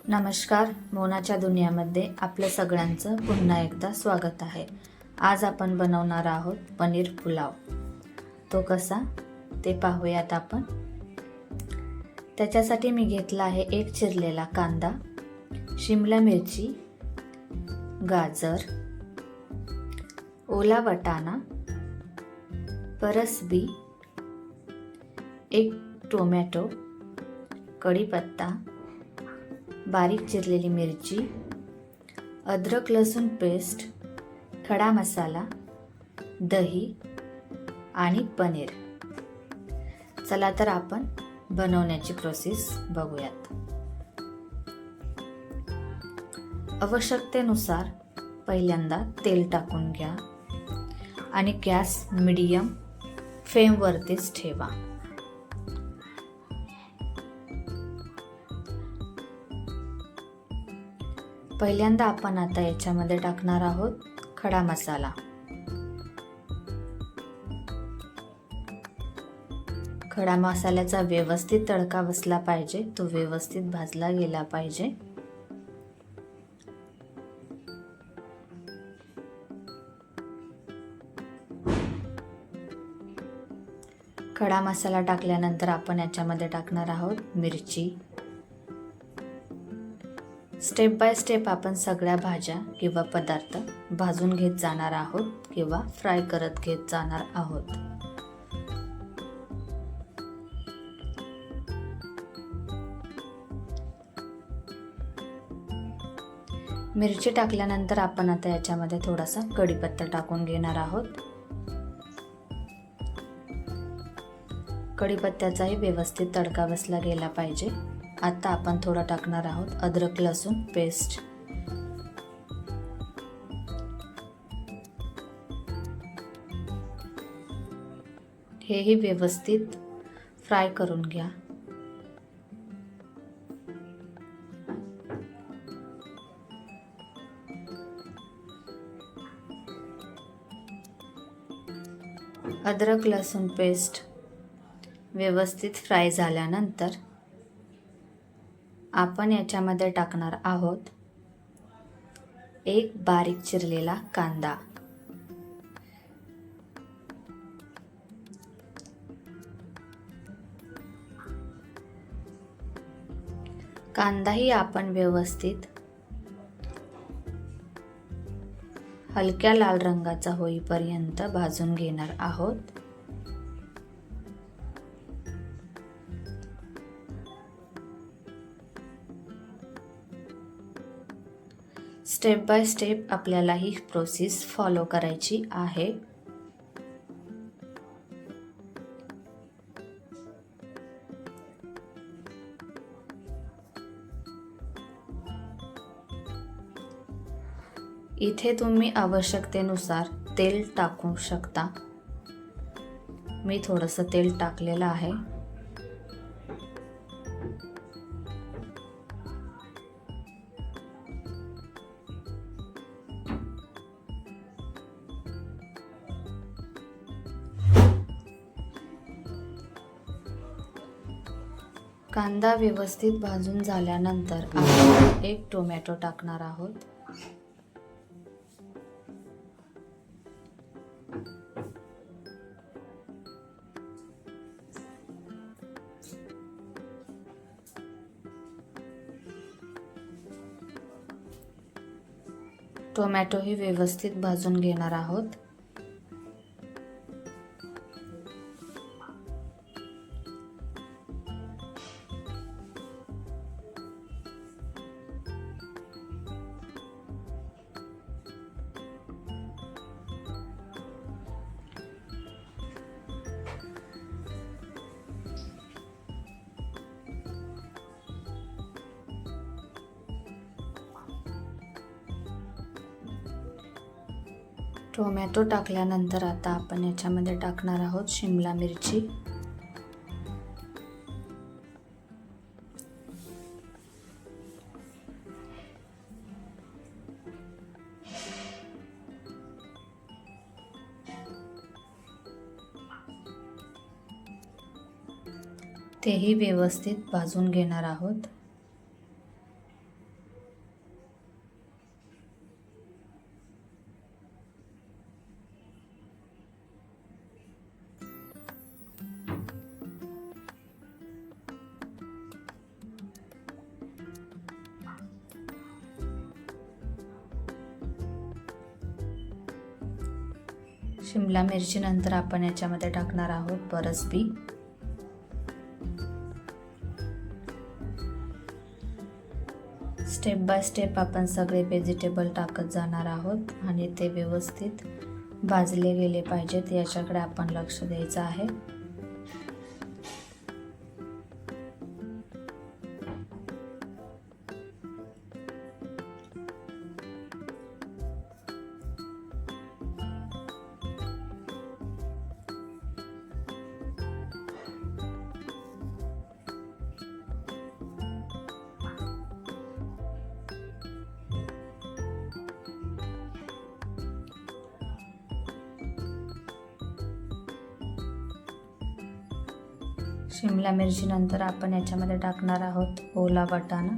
नमस्कार. मोनाच्या दुनियामध्ये आपलं सगळ्यांचं पुन्हा एकदा स्वागत आहे. आज आपण बनवणार आहोत पनीर पुलाव. तो कसा ते पाहूयात आपण. त्याच्यासाठी मी घेतला आहे एक चिरलेला कांदा, शिमला मिरची, गाजर, ओला वाटाणा, परसबी, एक टोमॅटो, कढीपत्ता, बारीक चिरलेली मिरची, अद्रक लसूण पेस्ट, खडा मसाला, दही आणि पनीर. चला तर आपण बनवण्याची प्रोसेस बघूयात. आवश्यकतेनुसार पहिल्यांदा तेल टाकून घ्या आणि गॅस मीडियम फ्लेमवरतीच ठेवा. पहिल्यांदा आपण आता याच्यामध्ये टाकणार आहोत खडा मसाला. खडा मसाल्याचा व्यवस्थित तडका बसला पाहिजे, तो व्यवस्थित भाजला गेला पाहिजे. खडा मसाला टाकल्यानंतर आपण याच्यामध्ये टाकणार आहोत मिरची. स्टेप बाय स्टेप आपण सगळ्या भाज्या किंवा पदार्थ भाजून घेत जाणार आहोत किंवा फ्राय करत घेत जाणार आहोत. मिरची टाकल्यानंतर आपण आता याच्यामध्ये थोडासा कढीपत्ता टाकून घेणार आहोत. कढीपत्त्याचाही व्यवस्थित तडका बसला गेला पाहिजे. आता आपण थोडं टाकणार आहोत अद्रक लसूण पेस्ट. हेही व्यवस्थित फ्राय करून घ्या. अद्रक लसूण पेस्ट व्यवस्थित फ्राय झाल्यानंतर आपण याच्यामध्ये टाकणार आहोत एक बारीक चिरलेला कांदा. कांदाही आपण व्यवस्थित हलक्या लाल रंगाचा होईपर्यंत भाजून घेणार आहोत. स्टेप बाय स्टेप आपल्याला ही प्रोसेस फॉलो करायची आहे. इथे तुम्ही आवश्यकतेनुसार तेल टाकू शकता. मी थोडंसं तेल टाकलेलं आहे. कांदा व्यवस्थित भाजून झाल्यानंतर आपण एक टोमॅटो टाकणार आहोत. टोमॅटोही व्यवस्थित भाजून घेणार आहोत. टोमॅटो टाकल्यानंतर आता आपण याच्यामध्ये टाकणार आहोत शिमला मिरची. तेही व्यवस्थित भाजून घेणार आहोत. शिमला मिरची नंतर आपण याच्यामध्ये टाकणार आहोत परसबी, स्टेप बाय स्टेप आपण सगळे व्हेजिटेबल टाकत जाणार आहोत आणि ते व्यवस्थित भाजले गेले पाहिजेत याच्याकडे आपण लक्ष द्यायचं आहे. शिमला मिरची नंतर आपण याच्यामध्ये टाकणार आहोत ओला वाटाणा,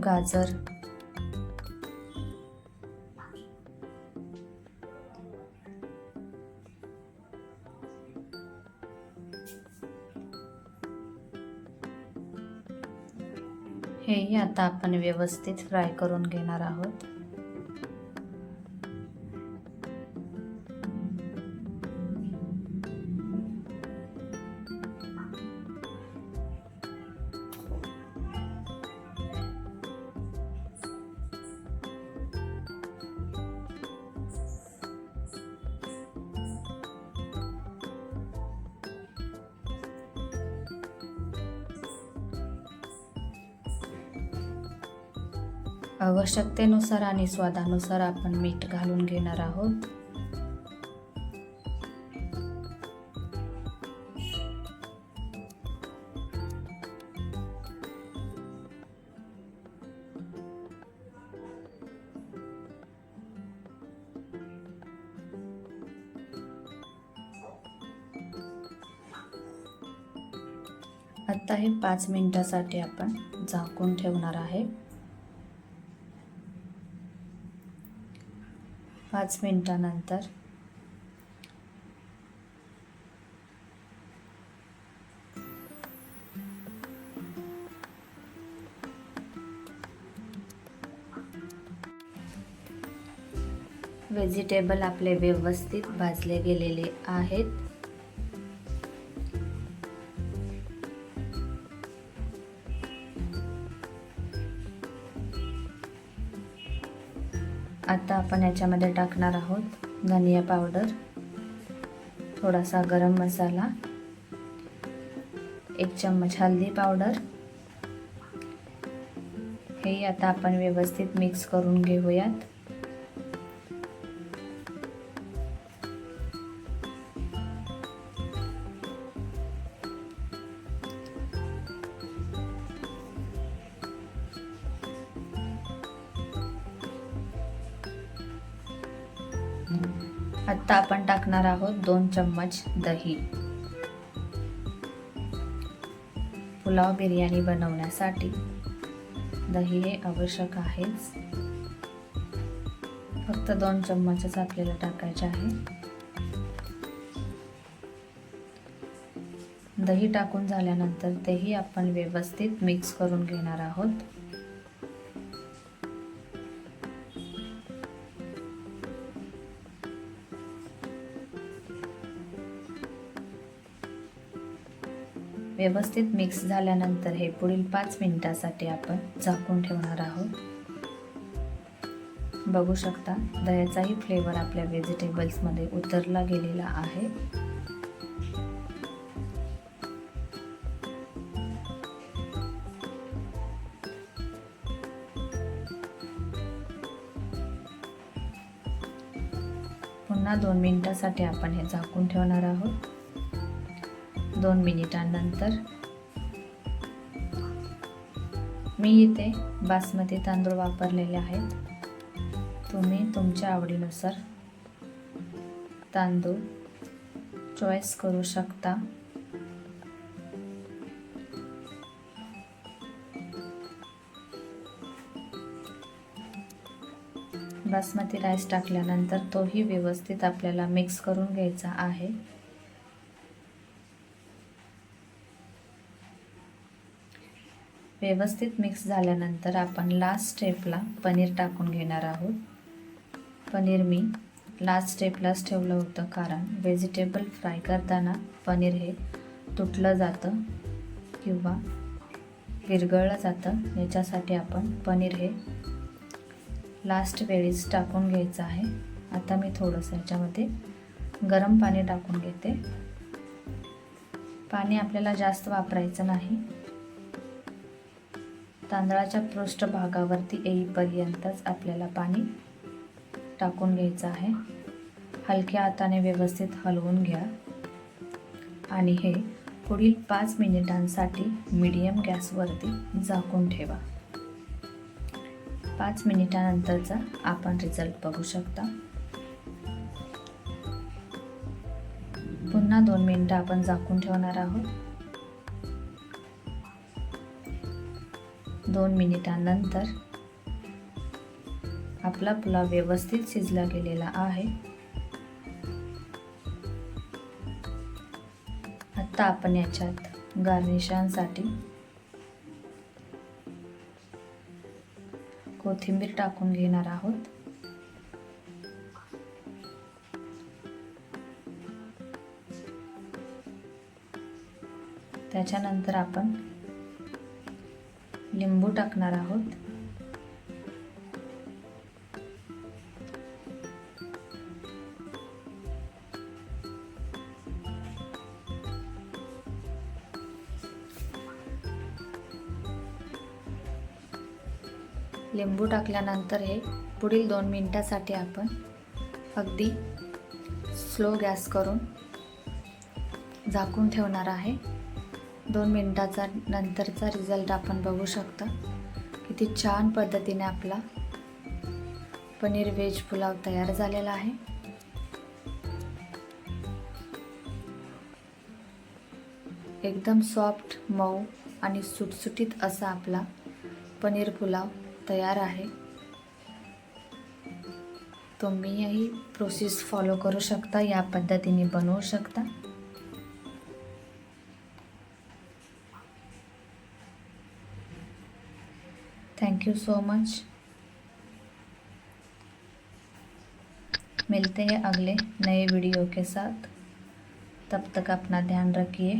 गाजर, हेही आता आपण व्यवस्थित फ्राय करून घेणार आहोत. आवश्यकतेनुसार आणि स्वादानुसार आपण मीठ घालून घेणार आहोत. आता हे 5 मिनिटासाठी आपण झाकून ठेवणार आहे. 5 मिनिटानंतर व्हेजिटेबल आपले व्यवस्थित भाजले गेलेले आहेत. आता आपण याच्यामध्ये टाकणार आहोत धनिया पावडर, थोडासा गरम मसाला, 1 चम्मच हल्दी पावडर. हे आता आपण व्यवस्थित मिक्स करून घेऊयात. आता आपण टाकणार आहोत 2 चम्मच दही. पुलाव बिर्याणी बनवण्यासाठी दही हे आवश्यक आहेच. फक्त 2 चम्मचच आपल्याला टाकायचे आहे. दही टाकून झाल्यानंतर तेही आपण व्यवस्थित मिक्स करून घेणार आहोत. व्यवस्थित मिक्स झाल्यानंतर हे पुढील 5 मिनिटासाठी आपण झाकून ठेवणार आहोत. बघू शकता दह्याचाही फ्लेवर आपल्या व्हेजिटेबल्समध्ये उतरला गेलेला आहे. पुन्हा 2 मिनिटासाठी आपण हे झाकून ठेवणार आहोत. 2 मिनिटांनंतर मी इथे बासमती तांदूळ वापरलेले आहेत. तुम्ही तुमच्या आवडीनुसार तांदूळ चॉईस करू शकता. बासमती राईस टाकल्यानंतर तोही व्यवस्थित आपल्याला मिक्स करून घ्यायचा आहे. व्यवस्थित मिक्स झाल्यानंतर आपण लास्ट स्टेपला पनीर टाकून घेणार आहोत. पनीर मी लास्ट स्टेपलाच ठेवलं होतं, कारण व्हेजिटेबल फ्राय करताना पनीर हे तुटलं जातं किंवा विरघळलं जातं. याच्यासाठी आपण पनीर हे लास्ट वेळीच टाकून घ्यायचं आहे. आता मी थोडंसं याच्यामध्ये गरम पाणी टाकून घेते. पाणी आपल्याला जास्त वापरायचं नाही. तांदळाच्या पृष्ठभागावरती येईपर्यंतच आपल्याला पाणी टाकून घ्यायचं आहे. हलक्या हाताने व्यवस्थित हलवून घ्या आणि हे पुढील 5 मिनिटांसाठी मीडियम गॅसवरती झाकून ठेवा. 5 मिनिटानंतरचा आपण रिझल्ट बघू शकता. पुन्हा 2 मिनिटं आपण झाकून ठेवणार आहोत. 2 मिनिटांनंतर आपला पुलाव व्यवस्थित शिजला गेलेला आहे. आता आपण याच्यात गार्निशिंगसाठी कोथिंबीर टाकून घेणार आहोत. त्याच्यानंतर आपण लिंबू टाकणार आहोत. लिंबू टाकल्यानंतर हे पुढील 2 मिनिटासाठी आपण अगदी स्लो गॅस करून झाकून ठेवणार आहे. 2 मिनिटाचा नंतरचा रिझल्ट आपण बघू शकता. किती छान पद्धतीने आपला पनीर व्हेज पुलाव तयार झालेला आहे. एकदम सॉफ्ट, मऊ आणि सुटसुटीत असा आपला पनीर पुलाव तयार आहे. तुम्हीही प्रोसेस फॉलो करू शकता, या पद्धतीने बनवू शकता. Thank you so much. मिलते हैं अगले नए वीडियो के साथ. तब तक अपना ध्यान रखिए.